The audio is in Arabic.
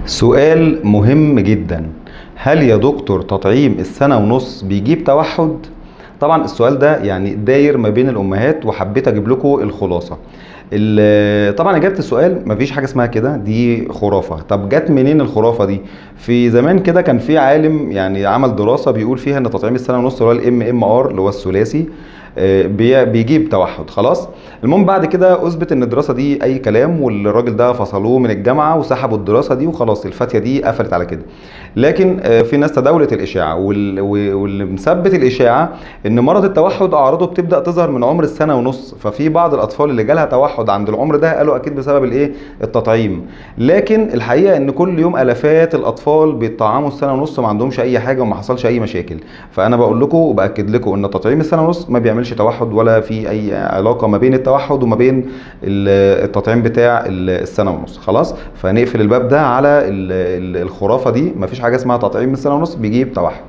سؤال مهم جدا. هل يا دكتور تطعيم السنة ونص بيجيب توحد؟ طبعا السؤال ده يعني داير ما بين الأمهات، وحبيت أجيب لكم الخلاصة. طبعا إجابة السؤال مفيش حاجة اسمها كده، دي خرافة. طب جت منين الخرافة دي؟ في زمان كده كان في عالم يعني عمل دراسة بيقول فيها إن تطعيم السنة ونص اللي هو MMR اللي هو الثلاثي بيجيب توحد. خلاص. المهم بعد كده اثبت ان الدراسه دي اي كلام، والراجل ده فصلوه من الجامعه وسحبوا الدراسه دي وخلاص، الفاتيه دي قفلت على كده. لكن في ناس تداولت الاشاعه، واللي مثبت الاشاعه ان مرض التوحد اعراضه بتبدا تظهر من عمر السنه ونص. ففي بعض الاطفال اللي جالها توحد عند العمر ده قالوا اكيد بسبب الايه، التطعيم. لكن الحقيقه ان كل يوم الافات الاطفال بيطعموا السنه ونص ما عندهمش اي حاجه وما حصلش اي مشاكل. فانا بقول لكم وباكد لكم ان تطعيم السنه ونص ما بيعملش توحد، ولا في اي علاقه ما بين التوحد وما بين التطعيم بتاع السنه ونص. خلاص، فنقفل الباب ده على الخرافه دي. مفيش حاجه اسمها تطعيم السنه ونص بيجيب توحد.